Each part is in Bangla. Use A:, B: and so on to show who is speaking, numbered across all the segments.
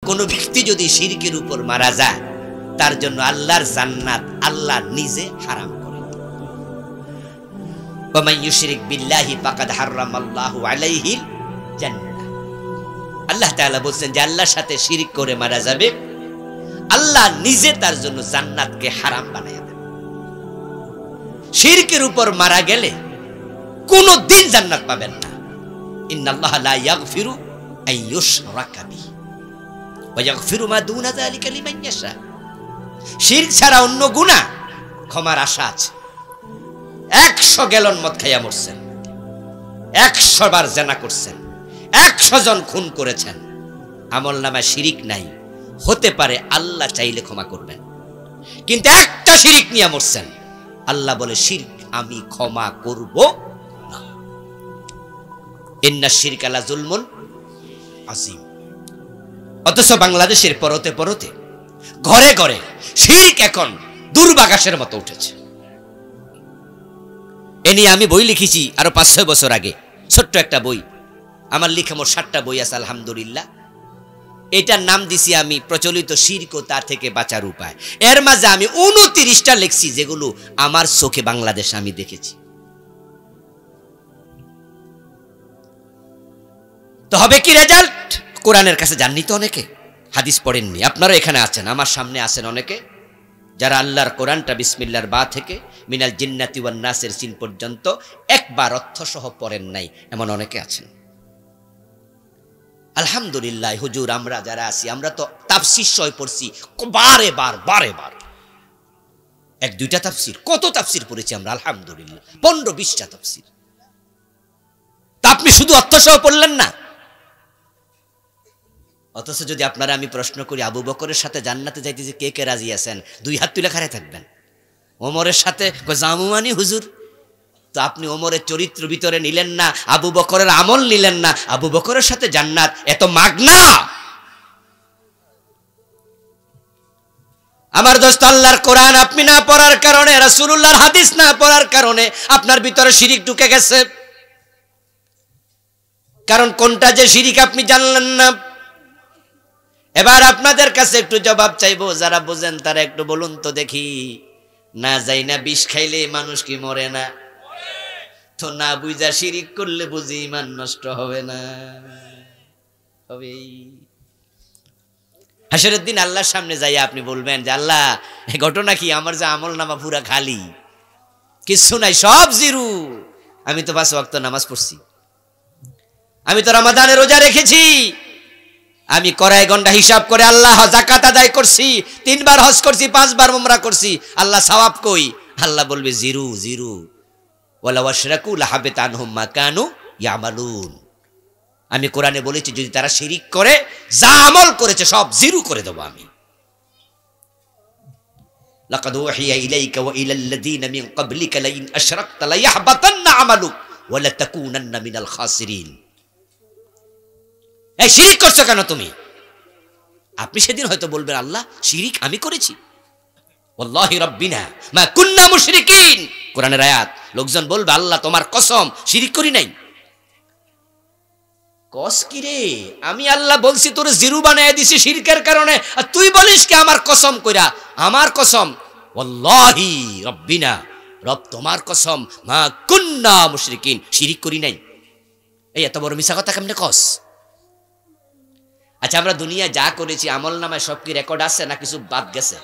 A: কোন ব্যক্তি যদি শিরকের উপর মারা যায় তার জন্য আল্লাহর জান্নাত আল্লাহ নিজে হারাম করে। ওয়া ইউশরিক বিল্লাহি ফাকাদ হারামাল্লাহু আলাইহিল জান্নাহ। আল্লাহ তাআলা বলেন যে আল্লাহর সাথে শিরক করে মারা যাবে, আল্লাহ নিজে তার জন্য জান্নাতকে হারাম বানায় দেন। শিরকের উপর মারা গেলে কোনদিন জান্নাত পাবেন না। ইন্নাল্লাহা লা ইয়াগফিরু আন ইউশরাকা বিহি ওয়া ইয়াগফিরু মা দুনা যালিকা লিমান ইয়াশা। শিরক ছাড়া অন্য গুনাহ ক্ষমার আশা আছে। 100 গ্যালন মদ খাইয়া মরছেন, 100 বার জিনা করছেন, 100 জন খুন করেছেন, আমলনামায় শিরক নাই, হতে পারে আল্লাহ চাইলে ক্ষমা করবেন। কিন্তু একটা শিরক নিয়ে মরছেন, আল্লাহ বলে শিরক আমি ক্ষমা করব না। ইন্নাশ শিরকা লা যুলমুন আযীম। অথচ বাংলাদেশের পরতে পরতে ঘরে ঘরে শিরক এখন দুর্বাঘাসের মতো উঠেছে। এ নিয়ে আমি বই লিখেছি আরো 5-6 বছর আগে, ছোট্ট একটা বই। আমার লিখা মোট 7টা বই আছে আলহামদুলিল্লাহ। এটার নাম দিছি আমি প্রচলিত শিরক ও তা থেকে বাঁচার উপায়। এর মাঝে আমি 29টা লিখছি যেগুলো আমার চোখে বাংলাদেশে আমি দেখেছি। তো হবে কি রেজাল্ট? কোরআনের কাছে যাননি তো অনেকে, হাদিস পড়েননি। আপনারা এখানে আছেন, আমার সামনে আছেন অনেকে যারা আল্লাহর কোরআনটা বিসমিল্লাহর বা থেকে মিনাল জিন্নাতি ওয়ান নাসের সিন পর্যন্ত একবার অর্থ সহ পড়েন নাই, এমন অনেকে আছেন। আলহামদুলিল্লাহ হুজুর, আমরা যারা আছি আমরা তো তাফসীর সহ পড়ছি বারে বার 1-2টা তাফসীর, কত তাফসীর পড়েছি আমরা আলহামদুলিল্লাহ, 15-20টা তাফসীর। তা আপনি শুধু অর্থ সহ পড়লেন না। অথচ যদি আপনারা আমি প্রশ্ন করি আবু বকরের সাথে জান্নাতে যাইতে যে কে কে রাজি আছেন, 2 হাত তুলে খাড়ায় থাকবেন। ওমরের সাথে জামুমানি হুজুর, তো আপনি ওমরের চরিত্র ভিতরে নিলেন না, আবু বকরের আমল নিলেন না, আবু বকরের সাথে জান্নাত এত মাগনা। আমার দোস্ত, আল্লাহর কোরআন আপনি না পড়ার কারণে, রাসূলুল্লাহর হাদিস না পড়ার কারণে আপনার ভিতরে শিরক ঢুকে গেছে। কারণ কোনটা যে শিরক আপনি জানলেন না। এবার আপনাদের কাছে একটু জবাব চাইবো, যারা বুঝেন তারা একটু বলুন তো দেখি, না যাই না বিষ খাইলে মানুষ কি মরে না? তো না বুঝা শিরক করলে বুঝি ঈমান নষ্ট হবে না? হবে। হাসরের দিন আল্লাহর সামনে যাইয়া আপনি বলবেন যে আল্লাহ এই ঘটনা কি, আমার যে আমল নামা পুরা খালি, কিছু নাই, সব জিরো। আমি তো 5 ওয়াক্ত নামাজ পড়ছি, আমি তো রমাদানে রোজা রেখেছি, আমি কড়াই গন্ডা হিসাব করে আল্লাহ যাকাত আদায় করছি, 3 বার হজ করছি, 5 বার উমরা করছি, আল্লাহ সওয়াব কই? আল্লাহ বলবে জিরো জিরো। ওয়ালা ওয়াশরাকু লাহাবিতা আনহুম মা কানু ইয়ামালুন। আমি কোরআনে বলেছি যদি তারা শিরিক করে, যা আমল করেছে সব জিরো করে দেব আমি। লাকাদ উহিয়া ইলাইকা ওয়া ইলাল লাযিনা মিন ক্বাবলিকা লাইন আশরাকতা লায়াহবাতান্না আমালুক ওয়া লাতাকুনান্না মিনাল খাসিরিন। এই শিরিক করছো কেন তুমি? আপনি সেদিন হয়তো বলবেন আল্লাহ শিরিক আমি করেছি, ওয়াল্লাহি রাব্বিনা মা কুন্না মুশরিকিন, কোরআনের আয়াত। লোকজন বলবে আল্লাহ তোমার কসম শিরিক করি নাই। কস কি রে, আমি আল্লাহ বলছি তোরে জিরো বানায় দিছি শিরকের কারণে, আর তুই বলিস কি আমার কসম কইরা? আমার কসম, ওয়াল্লাহি রাব্বিনা, রব তোমার কসম, মা কুন্না মুশরিকিন, শিরিক করি নাই। এই এত বড় মিছা কথা কেমনে কস? আচ্ছা, আমরা দুনিয়া যা করেছি আমল নামায় সব কি রেকর্ড আছে না কিছু বাদ গেছে?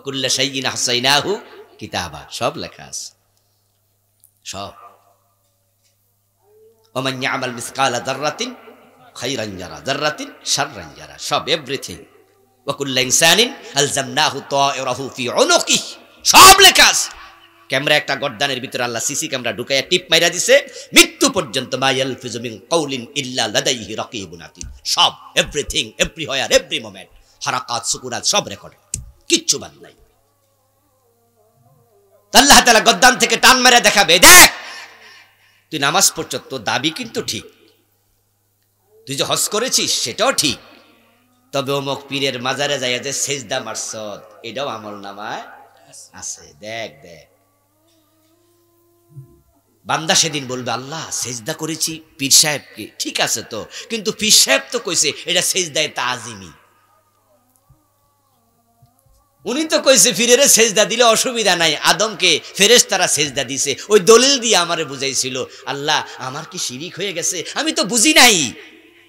A: কুল্লা শাইইন আহসাইনাহু কিতাবা, সব লেখা আছে, সব। ওমান ইয়ামাল মিসকালা যাররাতিন খায়রান ইয়ারা যাররাতিন শাররান ইয়ারা, সব এভরিথিং। ওয়া কুল্লা ইনসানিন আলজামনাহু তায়রাহু ফি উনুকিহি, সব লেখা আছে। ক্যামেরা একটা গর্দানের ভিতরে আল্লাহ সিসি ক্যামেরা ঢুকাইয়া টিপ মাইরা দিছে, মৃত্যু পর্যন্ত মা ইয়ালফিজু মিন কাউলিন ইল্লা লাদাইহি রাকিবুন আতীদ, সব এভরিথিং, এভরিহোয়ার, এভরি মোমেন্ট, হারাকাত সুকুনাত সব রেকর্ড, কিচ্ছু বাদ নাই। আল্লাহ তাআলা গর্দান থেকে টান মেরে দেখাবে, দেখ তুই নামাজ পড়ছ, তোর দাবি কিন্তু ঠিক, তুই যে হজ করেছিস সেটাও ঠিক, তবে অমুক পীরের মাজারে যাইয়া যে সেজদা মারছ এটাও আমল নামায় আছে, দেখ দেখ। বান্দা সেদিন বলবে আল্লাহ সেজদা করেছি পীর সাহেবকে, ঠিক আছে তো, কিন্তু পীর সাহেব তো কইছে এটা সেজদায়ে তাজিমি, উনি তো কইছে ফিরেরে সেজদা দিলে অসুবিধা নাই, আদমকে ফেরেশতারা সেজদা দিছে, ওই দলিল দিয়ে আমারে বুঝাইছিল। আল্লাহ আমার কি শিরিক হয়ে গেছে, আমি তো বুঝি নাই।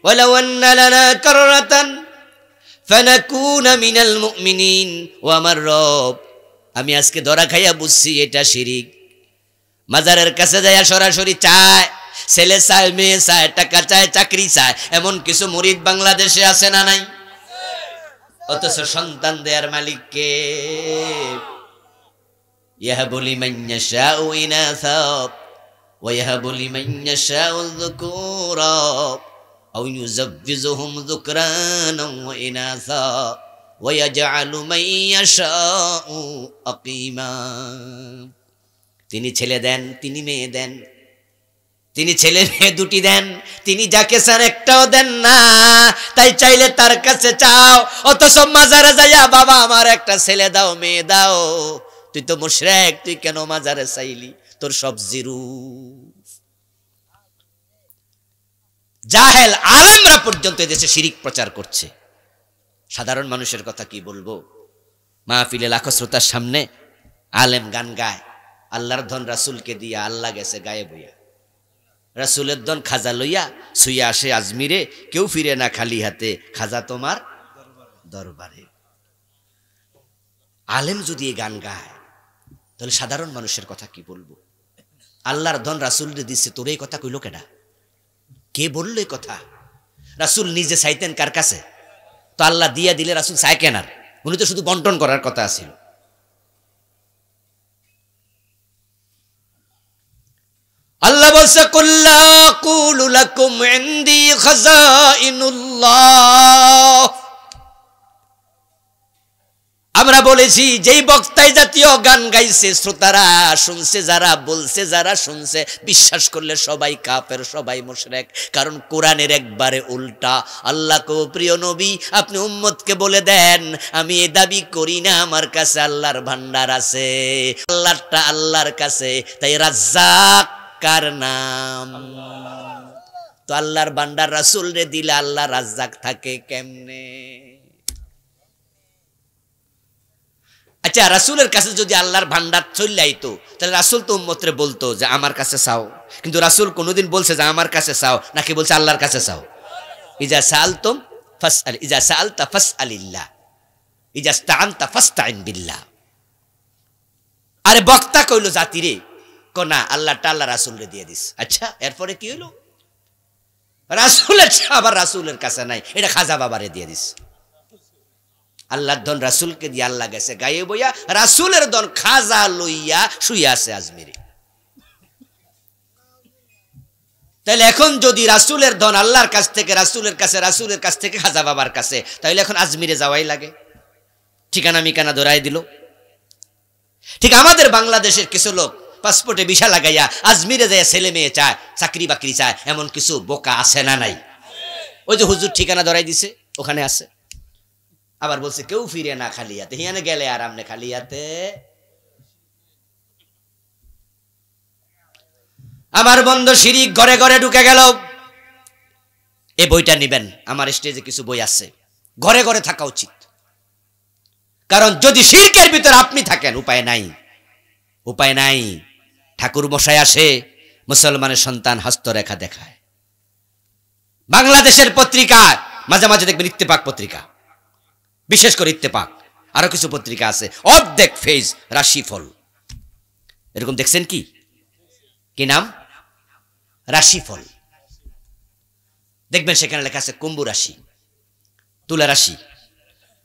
A: ওয়ালাউ আন্না লানা কাররাতান ফানাকুনা মিনাল মুমিনিন, ও আমার রব আমি আজকে ধরা খাইয়া বুঝছি এটা শিরিক। মাজারের কাছে যাইয়া সরাসরি চায়, ছেলে চায়, মেয়ে চায়, টাকা চায়, চাকরি চায়, এমন কিছু মুরিদ বাংলাদেশে আছে না নাই? অথচ সন্তান দেয়ার মালিক কে? ইয়াহাবু লিমান ইয়াশাউ ইনাসা ওয়া ইয়াহাবু লিমান ইয়াশাউ যুকুরা আও ইউযাব্বিজুহুম যুকরানান ওয়া ইনাসা ওয়া ইয়াজআলু মান ইয়াশাউ আকিমা। তিনি ছেলে দেন, তিনি মেয়ে দেন, তিনি ছেলে মেয়ে দুটি দেন, তিনি যাকে চান একটাও দেন না, তাই চাইলে তার কাছে চাও। অথচ মাজারে যাইয়া বাবা আমার একটা ছেলে দাও, মেয়ে দাও, তুই তো মুশরিক, তুই কেন মাজারে চাইলি? তোর সব জিরু। জাহেল আলেমরা পর্যন্ত এদেশে শিরিক প্রচার করছে, সাধারণ মানুষের কথা কি বলবো? মাহফিলে লাখো শ্রোতার সামনে আলেম গান গায়, আল্লাহর ধন রাসূলকে দিয়া আল্লাহ গেছে গায়েব হইয়া, রাসূলের ধন খাজা লইয়া শুইয়া আসে আজমিরে, কেউ ফিরে না খালি হাতে, খাজা তোমার দরবারে। আলেম যদি এই গান গায় তাহলে সাধারণ মানুষের কথা কি বলবো? আল্লাহর ধন রাসূলরে দিচ্ছে, তোর এই কথা কইল কেডা? কে বললো এই কথা? রাসূল নিজে চাইতেন কার কাছে? তো আল্লাহ দিয়া দিলে রাসূল চায় কেন? আর উনি তো শুধু বন্টন করার কথা ছিল। আল্লাহ বলছে কুল্লা কুলু লাকুম ইনদি খাযাইনুল্লাহ, আমরা বলেছি যেই বক্তাই জাতীয় গান গাইছে, শ্রোতারা শুনছে, যারা বলছে, যারা শুনছে, বিশ্বাস করলে সবাই কাফের, সবাই মুশরিক। কারণ কোরআনের একবারে উল্টা। আল্লাহ কো প্রিয় নবী আপনি উম্মতকে বলে দেন আমি এই দাবি করি না আমার কাছে আল্লাহর ভান্ডার আছে, আল্লাহটা আল্লাহর কাছে, তাই রাজ্জাক কার নাম? তো আল্লাহর ভান্ডার রাসূল রে দিলে আল্লাহ রাজ্জাক থাকে কেমনে? আচ্ছা রাসূলের কাছে যদি আল্লাহর ভান্ডার চলে আইতো তাহলে রাসূল তো উম্মতরে বলতো যে আমার কাছে চাও, কিন্তু রাসূল কোনোদিন বলছে যে আমার কাছে চাও, নাকি বলছে আল্লাহর কাছে চাও? ইজা সাআলতুম ফাসআল, ইজা সাআলতা ফাসআলিল্লাহ, ইজা ইসতাআনতা ফাসতাইন বিল্লাহ। আরে বক্তা কইলো জাতিরে কোনা আল্লাহটা আল্লাহ রাসূলরে দিয়ে দিস। আচ্ছা এরপরে কি হইলো? রাসূলের আবার রাসূলের কাছে নাই, এটা খাজা বাবারে দিয়ে দিস। আল্লাহর ধন রাসূলকে দিয়ে আল্লাহ গেছে গায়ে বইয়া, রাসূলের ধন খাজা লইয়া শুইয়া আছে আজমিরে। তাহলে এখন যদি রাসূলের ধন আল্লাহর কাছ থেকে রাসূলের কাছে, রাসূলের কাছ থেকে খাজা বাবার কাছে, তাহলে এখন আজমিরে যাওয়াই লাগে, ঠিকানা মিকানা ধরাই দিল। ঠিক আমাদের বাংলাদেশের কিছু লোক পাসপোর্টে ভিসা লাগাইয়া আজমিরে যায় ছেলে মেয়ে চায়, চাকরি বাকরি চায়, এমন কিছু বোকা আছে না নাই? ওই যে হুজুর ঠিকানা ধরাই দিছে ওখানে আছে, আবার বলছে কেউ ফিরে না খালি হাতে, হিয়ানে গেলে আর আমনে খালি হাতে। আমার বন্ধু শিরিক ঘরে ঘরে ঢুকে গেল। এই বইটা নিবেন, আমার স্টেজে কিছু বই আছে, ঘরে ঘরে থাকা উচিত। কারণ যদি শিরকের ভিতরে আপনি থাকেন উপায় নাই, উপায় নাই। ঠাকুর মশাই আসে, মুসলমানের সন্তান হস্তরেখা দেখায়। বাংলাদেশের পত্রিকা মাঝে মাঝে দেখবেন, ইত্তেফাক পত্রিকা, বিশেষ করে ইত্তেফাক, আরো কিছু পত্রিকা আছে, অর্ধেক ফেজ রাশিফল, এরকম দেখছেন কি? কি নাম? রাশিফল। দেখবেন সেখানে লেখা আছে কুম্ভ রাশি, তুলা রাশি,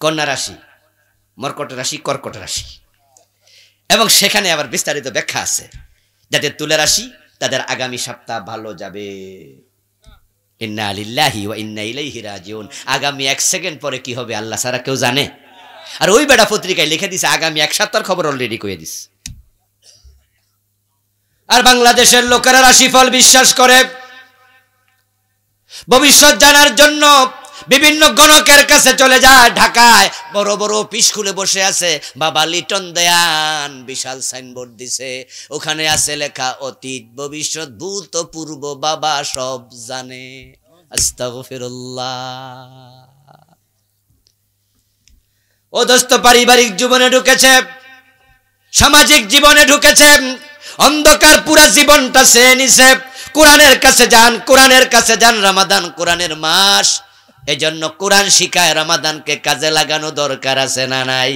A: কন্যা রাশি, মর্কট রাশি, কর্কট রাশি, এবং সেখানে আবার বিস্তারিত ব্যাখ্যা আছে। যাদের তুলা রাশি তাদের আগামী সপ্তাহ ভালো যাবে, ইন্না লিল্লাহি ওয়া ইন্না ইলাইহি রাজিউন। আগামী 1 সেকেন্ড পরে কি হবে আল্লাহ ছাড়া কেউ জানে। আর ওই বেটা পত্রিকায় লিখে দিছে আগামী 1 সপ্তাহের খবর অলরেডি কয়ে দিস। আর বাংলাদেশের লোকেরা রাশিফল বিশ্বাস করে। ভবিষ্যৎ জানার জন্য বিভিন্ন গণকের কাছে চলে যায়, ঢাকায় বড় বড় অফিস খুলে বসে আছে, বাবা লিটন দেয়ান বিশাল সাইনবোর্ড দিছে, ওখানে আছে লেখা অতীত ভবিষ্যৎ ভূতপূর্ব বাবা সব জানে। আস্তাগফিরুল্লাহ। ও দোস্ত, পারিবারিক জীবনে ঢুকেছে, সামাজিক জীবনে ঢুকেছে, অন্ধকার পুরা জীবনটা সে নিছে। কোরআনের কাছে যান, কোরআনের কাছে যান। রমাদান কোরআনের মাস, এজন্য কোরআন শিখায় রমাদানকে কাজে লাগানো দরকার আছে না নাই?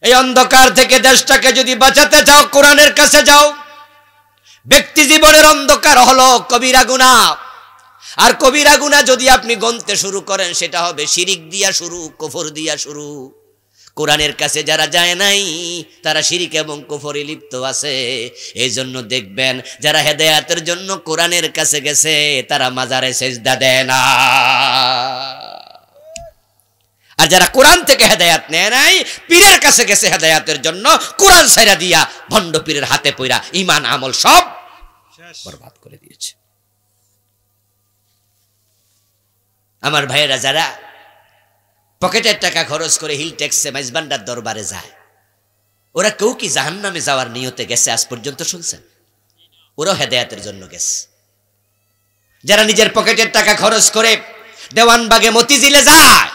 A: এই অন্ধকার থেকে দেশটাকে যদি বাঁচাতে চাও, কোরআনের কাছে যাও। ব্যক্তি জীবনের অন্ধকার হলো কবিরা গুনাহ, আর কবিরা গুনাহ যদি আপনি গণতে শুরু করেন, সেটা হবে শিরিক দিয়া শুরু, কুফর দিয়া শুরু। কোরআনের কাছে যারা যায় নাই, তারা শিরিক এবং কুফরে লিপ্ত আছে। এই জন্য দেখবেন যারা হেদায়েতের জন্য কোরআনের কাছে গেছে, তারা মাজারে সেজদা দেয় না। আর যারা কোরআন থেকে হেদায়েত নেয় নাই, পীরের কাছে গেছে হেদায়েতের জন্য, কোরআন ছাইরা দিয়া ভণ্ড পীরের হাতে পইরা ঈমান আমল সব বরবাদ করে দিয়েছে। আমার ভাইয়েরা যারা পকেটের টাকা খরচ করে হিল ট্যাক্সে মেজবান্ডার দরবারে যায়, ওরা কেউ কি জাহান্নামে যাওয়ার নিয়তে গেছে আজ পর্যন্ত শুনছেন? ওরাও হেদায়েতের জন্য গেছে। যারা নিজের পকেটের টাকা খরচ করে দেওয়ানবাগে মতিঝিলে যায়,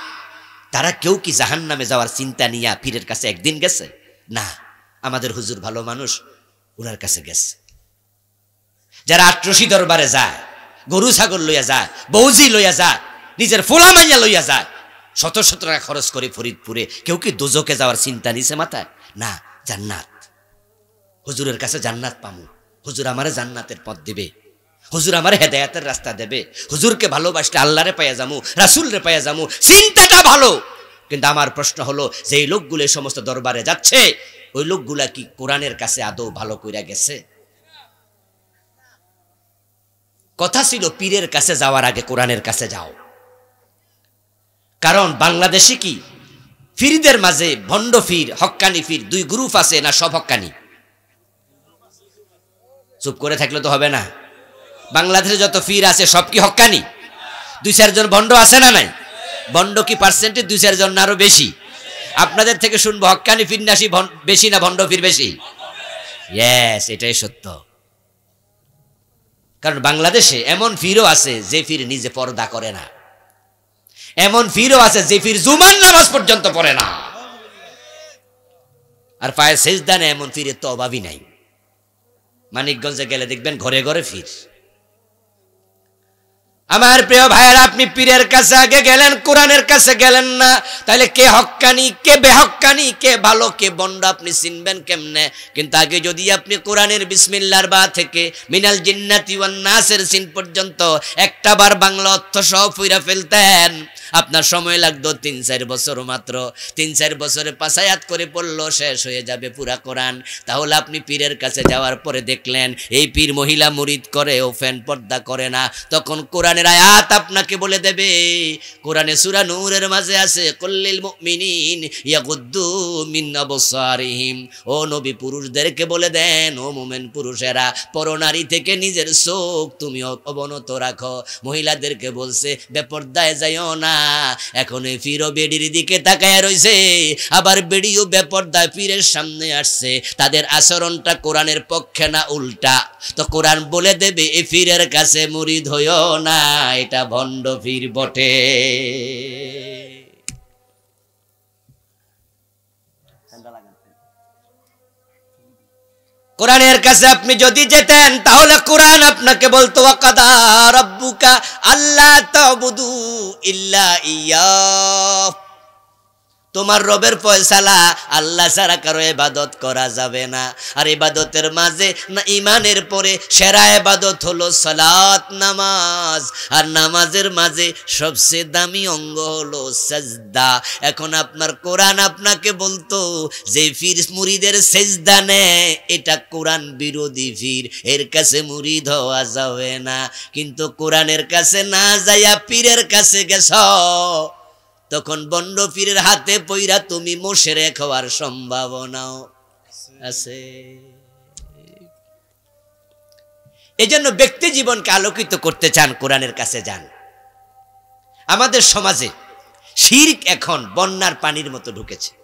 A: তারা কেউ কি জাহান্নামে যাওয়ার চিন্তা নিয়ে পীরের কাছে একদিন গেছে? না, আমাদের হুজুর ভালো মানুষ, ওনার কাছে গেছে। যারা আট্রসি দরবারে যায়, গরু ছাগল লইয়া যায়, বৌজি লইয়া যায়, নিজের ফোলা মাইয়া লইয়া যায়, শত শত টাকা খরচ করে ফরিদপুরে, কেউ কি দোজকে যাওয়ার চিন্তা নিছে মাথায়? না, জান্নাত। হুজুরের কাছে জান্নাত পামু, হুজুর আমারে জান্নাতের পথ দেবে, হুজুর আমারে হেদায়েতের রাস্তা দেবে, হুজুরকে ভালোবাসলে আল্লাহরে পাইয়া যামু, রাসূলরে পাইয়া যামু, চিন্তাটা ভালো। কিন্তু আমার প্রশ্ন হলো, যে এই লোকগুলো এই সমস্ত দরবারে যাচ্ছে, ওই লোকগুলা কি কোরআনের কাছে আদৌ ভালো কইরা গেছে? কথা ছিল পীরের কাছে যাওয়ার আগে কোরআনের কাছে যাও। কারণ বাংলাদেশে কি ফিরদের মাঝে ভণ্ড ফির, হক্কানি ফির দুই গ্রুপ আছে না সব হক্কানি? চুপ করে থাকলে তো হবে না। বাংলাদেশে যত ফির আছে সব কি হক্কানি? দুই চারজন ভণ্ড আছে না নাই? ভণ্ড কি পার্সেন্টেজ দুই চারজন না আরো বেশি? আপনাদের থেকে শুনবো হক্কানি ফির নাসি বেশি না ভণ্ড ফির বেশি? ইয়েস, এটাই সত্য। কারণ বাংলাদেশে এমন ফিরও আছে যে ফির নিজে পর্দা করে না, এমন ফিরও আছে যে ফির জুমার নামাজ পর্যন্ত পড়ে না, আর পায়ে সেজদা নেয় এমন ফিরের তো অভাবই নাই। মানিকগঞ্জে গেলে দেখবেন ঘরে ঘরে ফির। আমার প্রিয় ভাইয়েরা, আপনি পীরের কাছে আগে গেলেন, কোরআনের কাছে গেলেন না, তাহলে কে হক্কানি কে বেহক্কানি, কে ভালো কে বন্ড আপনি চিনবেন কেমনে? কিন্তু আগে যদি আপনি কোরআনের বিসমিল্লাহর বা থেকে মিনাল জিন্নাতি ওয়ান নাসের সিন পর্যন্ত একটা বার বাংলা অর্থ সহ পড়া ফেলতেন, আপনার সময় লাগতো ৩-৪ বছর মাত্র। ৩-৪ বছরে ৫ আয়াত করে পড়লো শেষ হয়ে যাবে পুরা কোরআন। তাহলে আপনি পীরের কাছে যাওয়ার পরে দেখলেন এই পীর মহিলা মুরিদ করে, ও ফ্যান পর্দা করে না, তখন কোরআনের আয়াত আপনাকে বলে দেবে। কোরআনে সূরা নূরের মাঝে আছে, কুল্লিল মুমিনিন ইয়াগুদ্দু মিন আবসারিহিম, ও নবী পুরুষদেরকে বলে দেন, ও মুমিন পুরুষেরা, পরনারী থেকে নিজের চোখ তুমি অবনত রাখো। মহিলাদেরকে বলছে বেপর্দায় যাইও না। এখন এই পীরও বেডির দিকে তাকায় রইছে, আবার বেডিও বেপর্দায় পীরের সামনে আসছে। তাদের আচরণটা কোরআনের পক্ষে না উল্টা? তো কোরআন বলে দেবে এই পীরের কাছে মুরিদ হইও না, এটা ভণ্ড পীর বটে। কোরআনের কাছে আপনি যদি যেতেন, তাহলে কোরআন আপনাকে বলতো ওয়াকাদা রাব্বুকা আল্লা তা'বুদু ইল্লা ইয়্যাহ, তোমার রবের ফয়সালা আল্লাহ ছাড়া কারো ইবাদত করা যাবে না। আর ইবাদতের মাঝে না ঈমানের পরে সেরা ইবাদত হলো সালাত, নামাজ। আর নামাজের মাঝে সবচেয়ে দামি অঙ্গ হলো সাজদা। এখন আপনার কোরআন আপনাকে বলতো যে পীর মুরিদের সেজদা নেয়, এটা কোরআন বিরোধী পীর, এর কাছে মুরিদ হওয়া যাবে না। কিন্তু কোরআনের কাছে না যাইয়া পীরের কাছে গেছ, তখন বন্ড পীরের হাতে পইরা তুমি মুশরিক হওয়ার সম্ভাবনাও আছে। এজন্য ব্যক্তি জীবনকে আলোকিত করতে চান, কোরআনের কাছে যান। আমাদের সমাজে শিরক এখন বন্যার পানির মতো ঢুকেছে।